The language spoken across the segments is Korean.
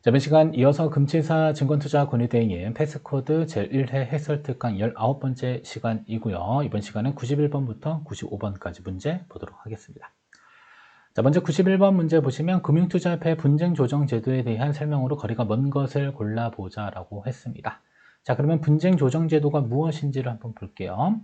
자, 이번 시간 이어서 금치사 증권투자 권유대행인 패스코드 제1회 해설 특강 19번째 시간이고요. 이번 시간은 91번부터 95번까지 문제 보도록 하겠습니다. 자, 먼저 91번 문제 보시면 금융투자협회 분쟁조정제도에 대한 설명으로 거리가 먼 것을 골라보자 라고 했습니다. 자, 그러면 분쟁조정제도가 무엇인지를 한번 볼게요.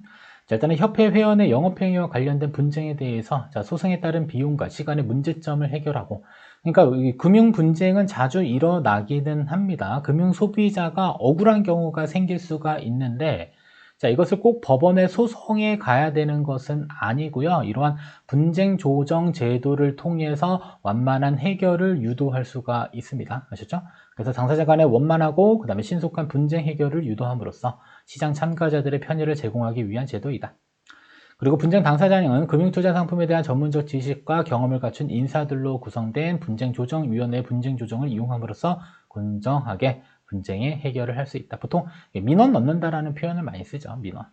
자, 일단은 협회 회원의 영업행위와 관련된 분쟁에 대해서 소송에 따른 비용과 시간의 문제점을 해결하고, 그러니까 이 금융 분쟁은 자주 일어나기는 합니다. 금융 소비자가 억울한 경우가 생길 수가 있는데, 자, 이것을 꼭 법원의 소송에 가야 되는 것은 아니고요. 이러한 분쟁 조정 제도를 통해서 완만한 해결을 유도할 수가 있습니다. 아셨죠? 그래서 당사자 간의 원만하고 그다음에 신속한 분쟁 해결을 유도함으로써 시장 참가자들의 편의를 제공하기 위한 제도이다. 그리고 분쟁 당사자는 금융투자 상품에 대한 전문적 지식과 경험을 갖춘 인사들로 구성된 분쟁조정위원회의 분쟁조정을 이용함으로써 공정하게 분쟁의 해결을 할 수 있다. 보통 민원 넣는다라는 표현을 많이 쓰죠. 민원.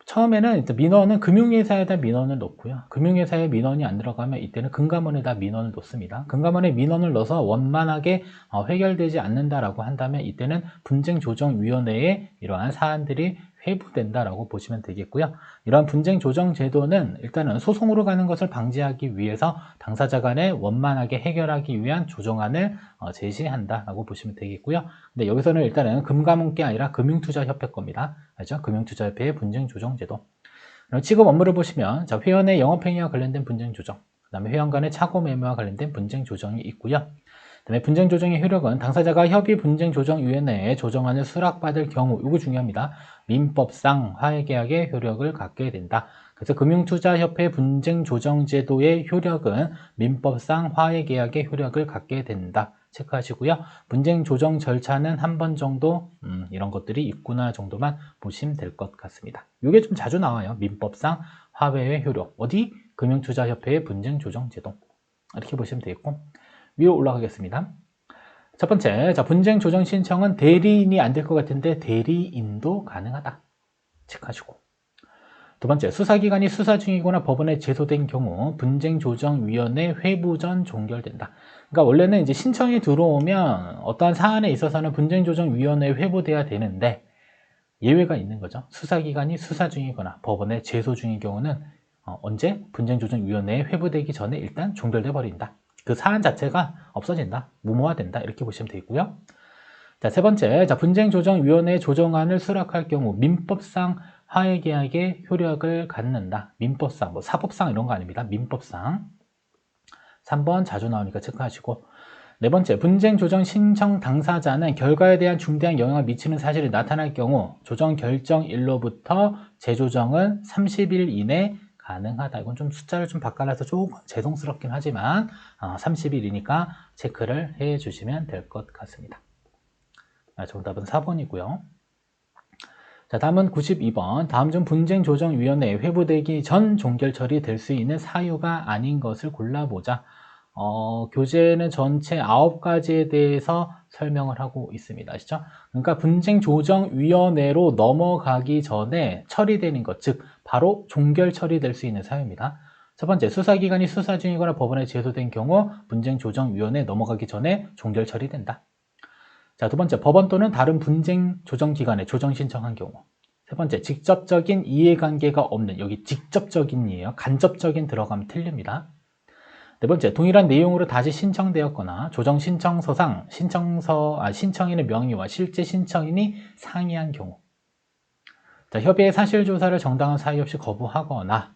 처음에는 민원은 금융회사에다 민원을 넣고요. 금융회사에 민원이 안 들어가면 이때는 금감원에다 민원을 넣습니다. 금감원에 민원을 넣어서 원만하게 해결되지 않는다라고 한다면 이때는 분쟁조정위원회에 이러한 사안들이 회부된다라고 보시면 되겠고요. 이러한 분쟁조정제도는 일단은 소송으로 가는 것을 방지하기 위해서 당사자 간에 원만하게 해결하기 위한 조정안을 제시한다라고 보시면 되겠고요. 근데 여기서는 일단은 금감원께 아니라 금융투자협회 겁니다. 알죠? 금융투자협회의 분쟁조정제도. 취급 업무를 보시면 회원의 영업행위와 관련된 분쟁조정, 그 다음에 회원 간의 차고매매와 관련된 분쟁조정이 있고요. 그다음에 분쟁조정의 효력은 당사자가 협의분쟁조정위원회에 조정안을 수락받을 경우, 이거 중요합니다. 민법상 화해계약의 효력을 갖게 된다. 그래서 금융투자협회 분쟁조정제도의 효력은 민법상 화해계약의 효력을 갖게 된다. 체크하시고요. 분쟁조정 절차는 한 번 정도 이런 것들이 있구나 정도만 보시면 될 것 같습니다. 이게 좀 자주 나와요. 민법상 화해의 효력. 어디? 금융투자협회의 분쟁조정제도. 이렇게 보시면 되겠고, 위로 올라가겠습니다. 첫 번째, 분쟁 조정 신청은 대리인이 안 될 것 같은데 대리인도 가능하다. 체크하시고. 두 번째, 수사기관이 수사 중이거나 법원에 제소된 경우 분쟁조정위원회 회부 전 종결된다. 그러니까 원래는 이제 신청이 들어오면 어떠한 사안에 있어서는 분쟁조정위원회에 회부돼야 되는데 예외가 있는 거죠. 수사기관이 수사 중이거나 법원에 제소 중인 경우는 언제? 분쟁조정위원회에 회부되기 전에 일단 종결돼 버린다. 그 사안 자체가 없어진다, 무모화된다 이렇게 보시면 되고요. 자, 세 번째, 분쟁조정위원회 조정안을 수락할 경우 민법상 화해계약의 효력을 갖는다. 민법상, 뭐 사법상 이런 거 아닙니다. 민법상. 3번 자주 나오니까 체크하시고. 네 번째, 분쟁조정 신청 당사자는 결과에 대한 중대한 영향을 미치는 사실이 나타날 경우 조정 결정일로부터 재조정은 30일 이내 가능하다. 이건 좀 숫자를 좀 바꿔놔서 조금 죄송스럽긴 하지만 30일이니까 체크를 해 주시면 될 것 같습니다. 정답은 4번이고요. 자, 다음은 92번. 다음 중 분쟁조정위원회에 회부되기 전 종결 처리될 수 있는 사유가 아닌 것을 골라보자. 교재는 전체 9가지에 대해서 설명을 하고 있습니다. 아시죠? 그러니까 분쟁조정위원회로 넘어가기 전에 처리되는 것, 즉 바로 종결 처리될 수 있는 사유입니다. 첫 번째, 수사기관이 수사 중이거나 법원에 제소된 경우 분쟁조정위원회에 넘어가기 전에 종결 처리된다. 자, 두 번째, 법원 또는 다른 분쟁조정기관에 조정 신청한 경우. 세 번째, 직접적인 이해관계가 없는, 여기 직접적인이에요. 간접적인 들어가면 틀립니다. 네 번째, 동일한 내용으로 다시 신청되었거나 조정 신청서상 신청인의 명의와 실제 신청인이 상이한 경우. 자, 협의의 사실조사를 정당한 사유 없이 거부하거나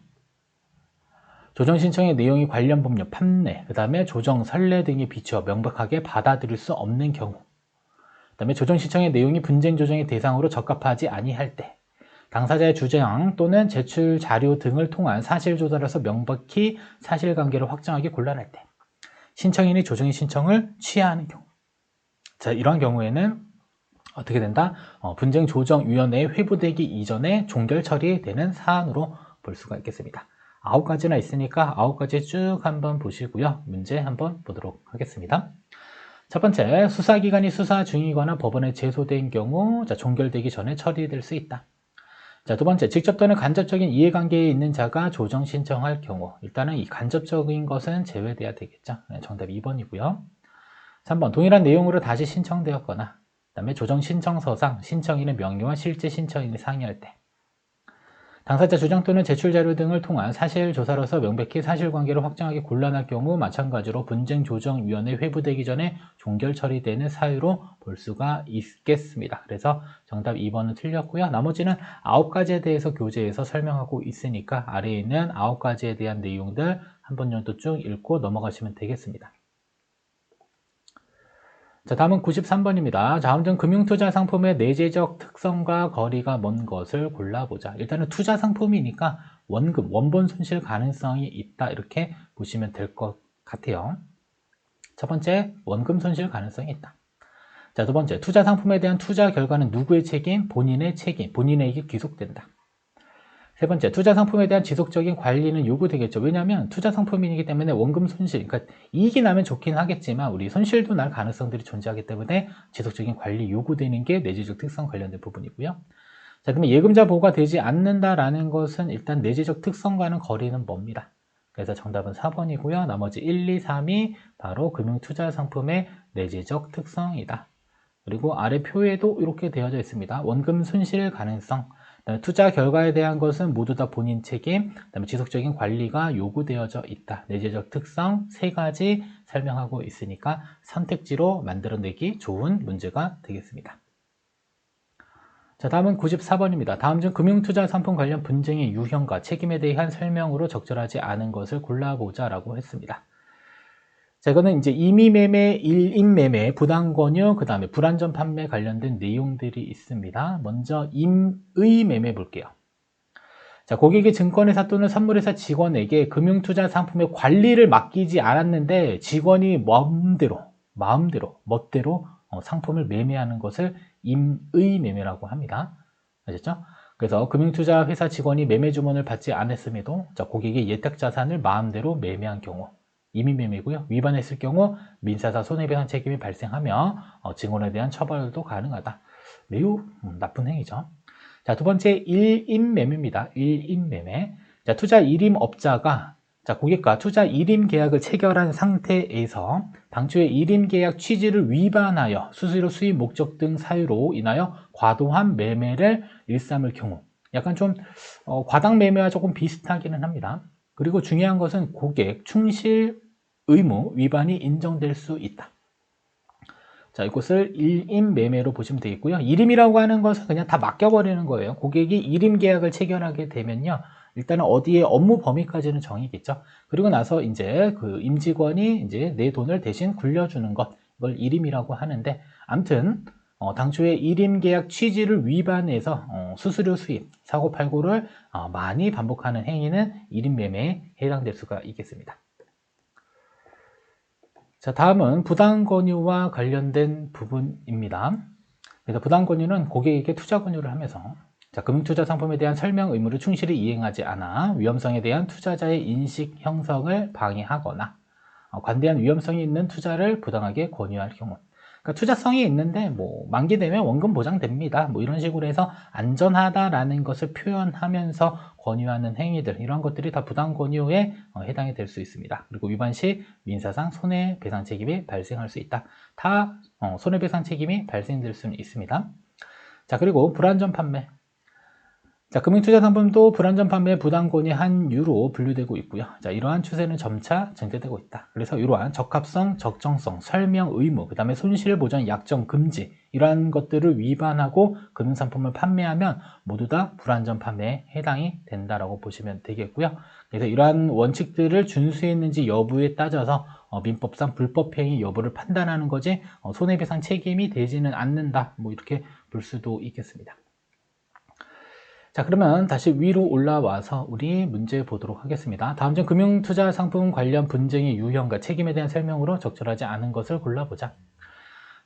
조정 신청의 내용이 관련 법률, 판례, 그 다음에 조정, 선례 등에 비추어 명백하게 받아들일 수 없는 경우. 그 다음에 조정 신청의 내용이 분쟁 조정의 대상으로 적합하지 아니할 때. 당사자의 주장 또는 제출 자료 등을 통한 사실조사로서 명백히 사실관계를 확정하기 곤란할 때, 신청인이 조정의 신청을 취하하는 경우. 자, 이러한 경우에는 어떻게 된다? 분쟁조정위원회에 회부되기 이전에 종결 처리되는 사안으로 볼 수가 있겠습니다. 9가지나 있으니까 9가지 쭉 한번 보시고요. 문제 한번 보도록 하겠습니다. 첫 번째, 수사기관이 수사 중이거나 법원에 제소된 경우 종결되기 전에 처리될 수 있다. 자, 두 번째, 직접 또는 간접적인 이해관계에 있는 자가 조정 신청할 경우. 일단은 이 간접적인 것은 제외돼야 되겠죠. 정답 2번이고요. 3번 동일한 내용으로 다시 신청되었거나 그 다음에 조정 신청서상 신청인의 명의와 실제 신청인이 상이할 때 당사자 주장 또는 제출 자료 등을 통한 사실 조사로서 명백히 사실관계를 확정하기 곤란할 경우 마찬가지로 분쟁조정위원회 회부되기 전에 종결 처리되는 사유로 볼 수가 있겠습니다. 그래서 정답 2번은 틀렸고요. 나머지는 9가지에 대해서 교재에서 설명하고 있으니까 아래에 있는 9가지에 대한 내용들 한 번 정도 쭉 읽고 넘어가시면 되겠습니다. 자, 다음은 93번입니다. 다음 중 금융투자 상품의 내재적 특성과 거리가 먼 것을 골라보자. 일단은 투자 상품이니까 원금, 원본 손실 가능성이 있다 이렇게 보시면 될 것 같아요. 첫 번째, 원금 손실 가능성이 있다. 자, 두 번째, 투자 상품에 대한 투자 결과는 누구의 책임? 본인의 책임, 본인에게 귀속된다. 세 번째, 투자 상품에 대한 지속적인 관리는 요구되겠죠. 왜냐하면 투자 상품이기 때문에 원금 손실, 그러니까 이익이 나면 좋긴 하겠지만 우리 손실도 날 가능성들이 존재하기 때문에 지속적인 관리 요구되는 게 내재적 특성 관련된 부분이고요. 자, 그러면 예금자 보호가 되지 않는다라는 것은 일단 내재적 특성과는 거리는 멉니다. 그래서 정답은 4번이고요. 나머지 1, 2, 3이 바로 금융투자 상품의 내재적 특성이다. 그리고 아래 표에도 이렇게 되어져 있습니다. 원금 손실 가능성, 투자 결과에 대한 것은 모두 다 본인 책임, 그다음에 지속적인 관리가 요구되어져 있다. 내재적 특성 3가지 설명하고 있으니까 선택지로 만들어내기 좋은 문제가 되겠습니다. 자, 다음은 94번입니다. 다음 중 금융투자 상품 관련 분쟁의 유형과 책임에 대한 설명으로 적절하지 않은 것을 골라보자 라고 했습니다. 자, 이거는 이제 임의매매, 일임매매, 부당권유, 그 다음에 불안전 판매 관련된 내용들이 있습니다. 먼저 임의매매 볼게요. 자, 고객이 증권회사 또는 선물회사 직원에게 금융투자 상품의 관리를 맡기지 않았는데 직원이 멋대로 상품을 매매하는 것을 임의매매라고 합니다. 아셨죠? 그래서 금융투자 회사 직원이 매매 주문을 받지 않았음에도 고객이 예탁자산을 마음대로 매매한 경우 임의매매고요. 위반했을 경우 민사상 손해배상 책임이 발생하며 증언에 대한 처벌도 가능하다. 매우 나쁜 행위죠. 자, 두 번째 일임매매입니다. 일임매매. 자, 투자 일임업자가 고객과 투자 일임 계약을 체결한 상태에서 당초의 일임 계약 취지를 위반하여 수수료 수입 목적 등 사유로 인하여 과도한 매매를 일삼을 경우 약간 좀 과당 매매와 조금 비슷하기는 합니다. 그리고 중요한 것은 고객 충실 의무 위반이 인정될 수 있다. 자, 이것을 일임매매로 보시면 되겠고요. 일임이라고 하는 것은 그냥 다 맡겨버리는 거예요. 고객이 일임 계약을 체결하게 되면요. 일단은 어디에 업무 범위까지는 정이겠죠. 그리고 나서 이제 그 임직원이 이제 내 돈을 대신 굴려주는 것, 이걸 일임이라고 하는데, 아무튼 당초에 일임 계약 취지를 위반해서 수수료 수입, 사고팔고를 많이 반복하는 행위는 일임매매에 해당될 수가 있겠습니다. 자, 다음은 부당권유와 관련된 부분입니다. 그래서 부당권유는 고객에게 투자 권유를 하면서 금융투자 상품에 대한 설명 의무를 충실히 이행하지 않아 위험성에 대한 투자자의 인식 형성을 방해하거나 관대한 위험성이 있는 투자를 부당하게 권유할 경우, 그러니까 투자성이 있는데 뭐 만기되면 원금 보장됩니다. 뭐 이런 식으로 해서 안전하다라는 것을 표현하면서 권유하는 행위들, 이런 것들이 다 부당 권유에 해당이 될 수 있습니다. 그리고 위반 시 민사상 손해배상 책임이 발생할 수 있다. 다 손해배상 책임이 발생될 수는 있습니다. 자, 그리고 불안전 판매. 자, 금융투자 상품도 불안전 판매 부당권이 한 유로 분류되고 있고요. 자, 이러한 추세는 점차 증대되고 있다. 그래서 이러한 적합성, 적정성, 설명 의무, 그 다음에 손실 보전 약정 금지, 이러한 것들을 위반하고 금융상품을 판매하면 모두 다 불안전 판매에 해당이 된다라고 보시면 되겠고요. 그래서 이러한 원칙들을 준수했는지 여부에 따져서 민법상 불법행위 여부를 판단하는 거지 손해배상 책임이 되지는 않는다. 뭐 이렇게 볼 수도 있겠습니다. 자, 그러면 다시 위로 올라와서 우리 문제 보도록 하겠습니다. 다음 중 금융투자 상품 관련 분쟁의 유형과 책임에 대한 설명으로 적절하지 않은 것을 골라보자.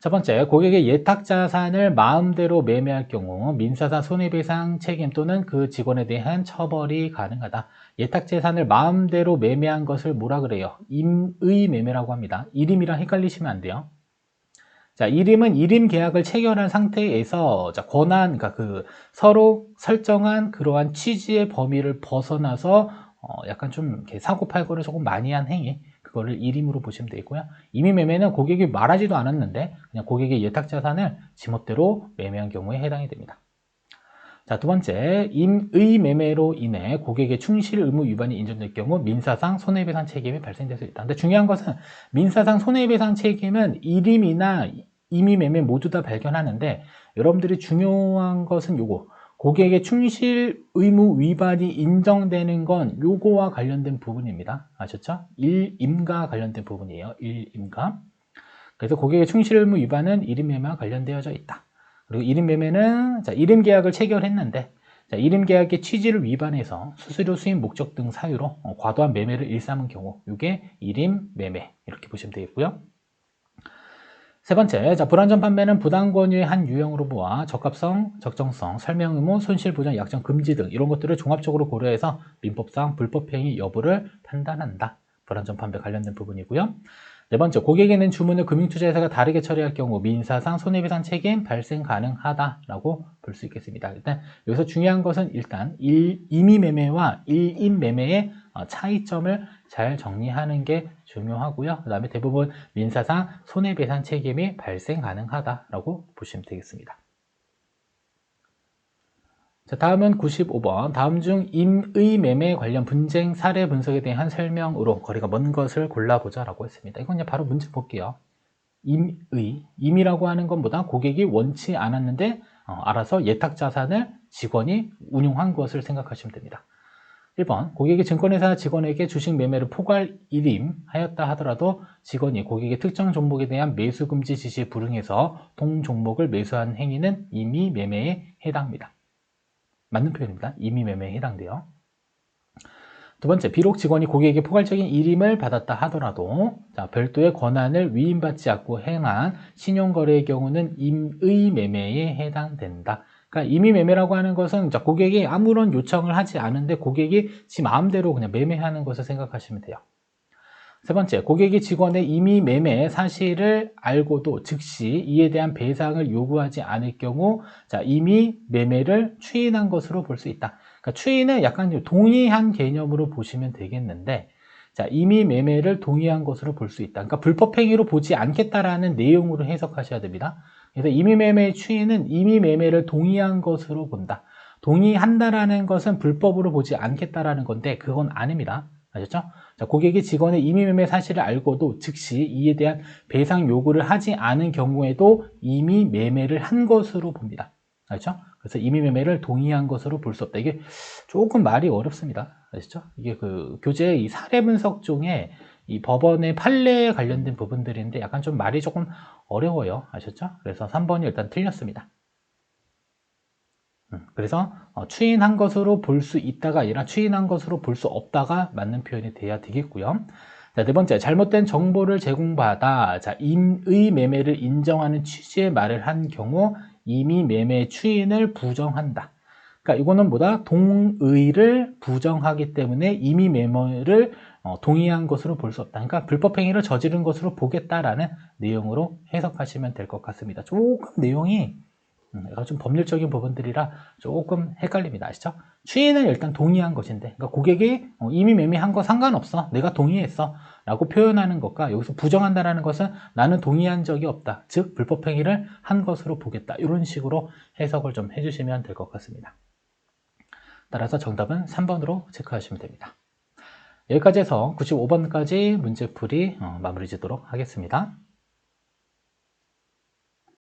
첫 번째, 고객의 예탁자산을 마음대로 매매할 경우 민사상 손해배상 책임 또는 그 직원에 대한 처벌이 가능하다. 예탁재산을 마음대로 매매한 것을 뭐라 그래요? 임의매매라고 합니다. 일임이랑 헷갈리시면 안 돼요. 자, 일임은 일임 계약을 체결한 상태에서 권한, 그러니까 서로 설정한 그러한 취지의 범위를 벗어나서 약간 좀 이렇게 사고팔고를 조금 많이 한 행위, 그거를 일임으로 보시면 되고요. 임의매매는 고객이 말하지도 않았는데 그냥 고객의 예탁자산을 지멋대로 매매한 경우에 해당이 됩니다. 자, 두 번째, 임의매매로 인해 고객의 충실 의무 위반이 인정될 경우 민사상 손해배상 책임이 발생될 수 있다. 근데 중요한 것은 민사상 손해배상 책임은 일임이나 임의매매 모두 다 발견하는데 여러분들이 중요한 것은 요거, 고객의 충실 의무 위반이 인정되는 건 요거와 관련된 부분입니다. 아셨죠? 일임과 관련된 부분이에요. 일임과. 그래서 고객의 충실 의무 위반은 일임매매와 관련되어져 있다. 그리고 일임매매는 일임 계약을 체결했는데 일임 계약의 취지를 위반해서 수수료 수입 목적 등 사유로 과도한 매매를 일삼은 경우 이게 일임매매 이렇게 보시면 되겠고요. 세 번째, 불완전 판매는 부당 권유의 한 유형으로 보아 적합성, 적정성, 설명 의무, 손실 보전, 약정 금지 등 이런 것들을 종합적으로 고려해서 민법상 불법행위 여부를 판단한다. 불완전 판매 관련된 부분이고요. 네 번째, 고객이 낸 주문을 금융투자회사가 다르게 처리할 경우 민사상 손해배상 책임 발생 가능하다라고 볼 수 있겠습니다. 일단 여기서 중요한 것은 일단 임의매매와 일임매매의 차이점을 잘 정리하는 게 중요하고요. 그 다음에 대부분 민사상 손해배상 책임이 발생 가능하다라고 보시면 되겠습니다. 자, 다음은 95번. 다음 중 임의매매 관련 분쟁 사례 분석에 대한 설명으로 거리가 먼 것을 골라보자 라고 했습니다. 이건 바로 문제 볼게요. 임이라고 하는 것보다 고객이 원치 않았는데 알아서 예탁자산을 직원이 운용한 것을 생각하시면 됩니다. 1번, 고객이 증권회사 직원에게 주식 매매를 포괄 일임하였다 하더라도 직원이 고객의 특정 종목에 대한 매수 금지 지시에 불응해서 동 종목을 매수한 행위는 임의매매에 해당합니다. 맞는 표현입니다. 임의매매에 해당돼요. 두 번째, 비록 직원이 고객에게 포괄적인 일임을 받았다 하더라도 별도의 권한을 위임받지 않고 행한 신용거래의 경우는 임의매매에 해당된다. 그러니까 임의매매라고 하는 것은 고객이 아무런 요청을 하지 않은데 고객이 지 마음대로 그냥 매매하는 것을 생각하시면 돼요. 세 번째, 고객이 직원의 임의매매 사실을 알고도 즉시 이에 대한 배상을 요구하지 않을 경우 임의매매를 추인한 것으로 볼 수 있다. 그러니까 추인은 약간 동의한 개념으로 보시면 되겠는데 임의매매를 동의한 것으로 볼 수 있다. 그러니까 불법행위로 보지 않겠다라는 내용으로 해석하셔야 됩니다. 그래서 임의매매의 추인은 임의매매를 동의한 것으로 본다. 동의한다라는 것은 불법으로 보지 않겠다라는 건데 그건 아닙니다. 아셨죠? 고객이 직원의 임의매매 사실을 알고도 즉시 이에 대한 배상 요구를 하지 않은 경우에도 임의매매를 한 것으로 봅니다. 알죠? 그래서 임의매매를 동의한 것으로 볼 수 없다. 이게 조금 말이 어렵습니다. 아시죠? 이게 그 교재의 이 사례 분석 중에 이 법원의 판례에 관련된 부분들인데 약간 좀 말이 조금 어려워요. 아셨죠? 그래서 3번이 일단 틀렸습니다. 그래서 추인한 것으로 볼 수 있다가 아니라 추인한 것으로 볼 수 없다가 맞는 표현이 돼야 되겠고요. 자, 네 번째, 잘못된 정보를 제공받아 임의매매를 인정하는 취지의 말을 한 경우 임의매매 추인을 부정한다. 그러니까 이거는 뭐다? 동의를 부정하기 때문에 임의매매를 동의한 것으로 볼 수 없다. 그러니까 불법행위를 저지른 것으로 보겠다라는 내용으로 해석하시면 될 것 같습니다. 조금 내용이 좀 법률적인 부분들이라 조금 헷갈립니다. 아시죠? 추인은 일단 동의한 것인데 그러니까 고객이 이미 매매한 거 상관없어. 내가 동의했어. 라고 표현하는 것과 여기서 부정한다는 것은 나는 동의한 적이 없다. 즉 불법행위를 한 것으로 보겠다. 이런 식으로 해석을 좀 해주시면 될 것 같습니다. 따라서 정답은 3번으로 체크하시면 됩니다. 여기까지 해서 95번까지 문제풀이 마무리 짓도록 하겠습니다.